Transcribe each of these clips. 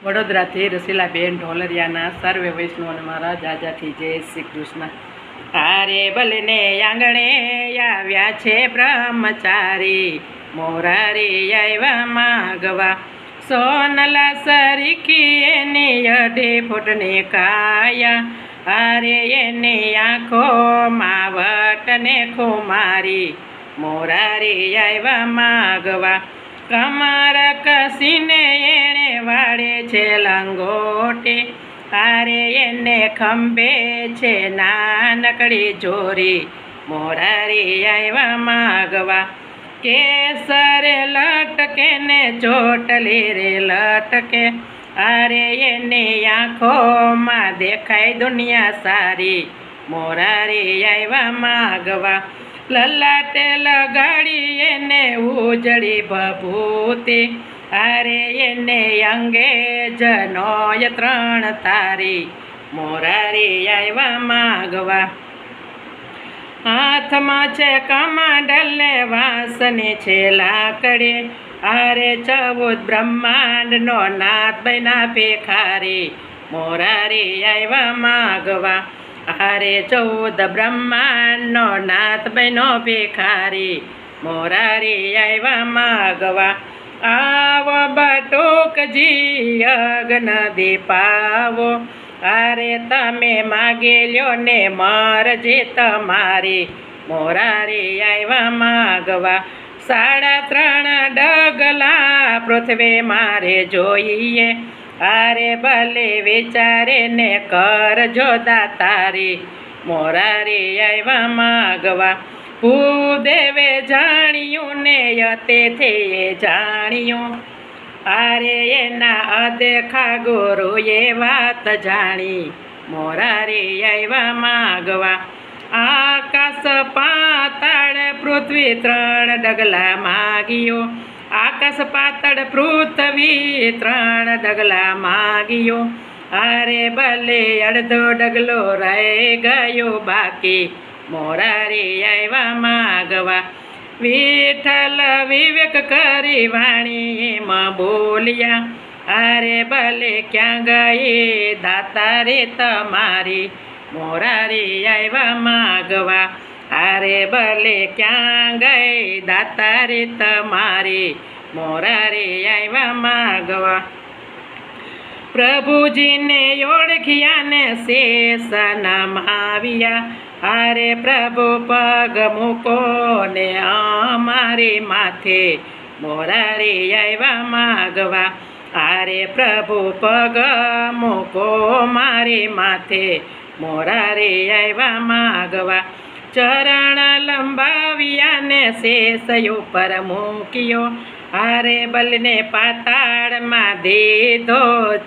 વડોદરાથી રસીલાબેન ઢોલરિયાના સર્વે વૈષ્ણવને મારા જાજાથી જય શ્રી કૃષ્ણ. આરે બલને આંગણે આવ્યા છે બ્રહ્મચારી, મોરારી આવ્યા માગવા. સોનલા સરીખી એની 2.5 ફૂટની કાયા, આરે એની આંખો માવટને ખુમારી, મોરારી આવ્યા માગવા. કમર કસીને એણે વાળે છે લંગોટી, આરે એને ખંભે છે નાનકડી જોરી, મોરારી આવ્યા માગવા. કેસરે લટકે ને ચોટલી રે લટકે, આરે એની આંખોમાં દેખાય દુનિયા સારી, મોરારી આવ્યા માગવા. લલાટે લગાડી એને ઉજળી ભભૂતિ, આરે એને અંગે જનોય 3 તારી, મોરારી આવ્યા માગવા. હાથમાં છે કમંડલ ને વાસની છે લાકડી, આરે 14 બ્રહ્માંડનો નાથ બન્યા ભિખારી, મોરારી આવ્યા માગવા. આરે 14 બ્રહ્માંડનો નાથ બન્યો ભિખારી, મોરારી આવ્યા માગવા. આવો બટુકજી અગ્ન દીપાવો, આરે તમે માગી લ્યો ને મરજી તમારી, મોરારી આવ્યા માગવા. 3.5 ડગલા પૃથ્વી મારે જોઈએ, આરે ભલે વિચારે ને કરજો દાતારી, મોરારી આવ્યા માગવા. ભૂદેવે જાણ્યું ને અતિથિએ જાણ્યું, આરે એના અદેખા ગુરુએ વાત જાણી, મોરારી આવ્યા માગવા. આકાશ પાતાળ પૃથ્વી 3 ડગલા માગ્યો, આકાશ પાતળ પૃથ્વી 3 ડગલા માગ્યો, આરે ભલે અડધો ડગલો રહી ગયો બાકી, મોરારી આવ્યા માગવા. વિઠ્ઠલ વિવેક કરી વાણી એમાં બોલ્યા, આરે ભલે ક્યાં ગઈ દાતારી તમારી, મોરારી આવ્યા માગવા. આરે ભલે ક્યાં ગઈ દાતારી તમારી, મોરારી આવ્યા માગવા. પ્રભુજીને ઓળખ્યા ને શેષ નમાવ્યા, આરે પ્રભુ પગ મૂકો ને અમારી માથે, મોરારી આવ્યા માગવા. આરે પ્રભુ પગ મૂકો મારી માથે, મોરારી આવ્યા માગવા. ચરણ લંબાવ્યા ને શેષ ઉપર મૂક્યો, આરે બલને પાતાળમાં દીધો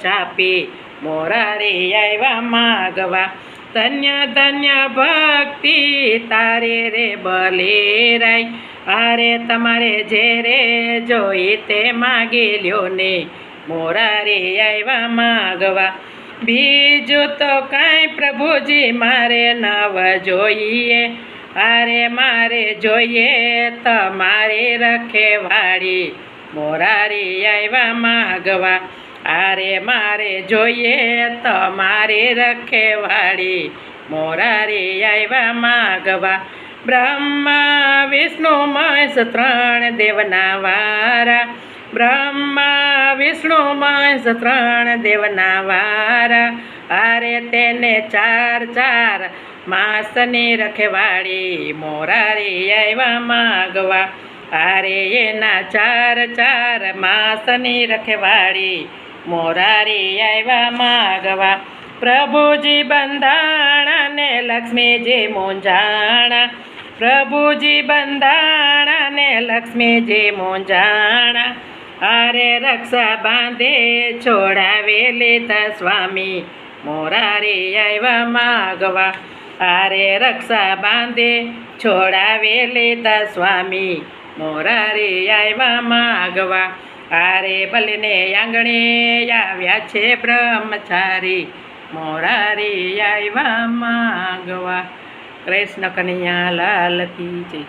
ચાપી, મોરારી આવ્યા માગવા. ધન્ય ધન્ય ભક્તિ તારે રે બલેરાય, આરે તમારે જે રે જોઈ તે માગી લ્યો ને, મોરારી આવ્યા માગવા. બીજું તો કાંઈ પ્રભુજી મારે નવ જોઈએ, આરે મારે જોઈએ તમારી રખેવાળી, મોરારી આવ્યા માગવા. આરે મારે જોઈએ તમારી રખેવાળી, મોરારી આવ્યા માગવા. બ્રહ્મા વિષ્ણુ મહેશ 3 દેવના વારા, બ્રહ્મા વિષ્ણુ મહેશ 3 દેવના વારા, આરે તેને 4 માસની રખેવાળી, મોરારી આવ્યા માગવા. આરે એના 4 માસની રખેવાળી, મોરારી આવ્યા માગવા. પ્રભુજી બંધાણા ને લક્ષ્મીજી મૂંઝાણા, પ્રભુજી બંધાણા ને લક્ષ્મીજી મૂંઝાણા, આરે રક્ષા બાંધે છોડાવે લીધા સ્વામી, મોરારી આવ્યા માગવા. આરે રક્ષા બાંધે છોડાવે લીધા સ્વામી, મોરારી આવ્યા માગવા. આરે બલને આંગણે આવ્યા છે બ્રહ્મચારી, મોરારી આવ્યા માગવા. કૃષ્ણ કનૈયા લાલ કી જય.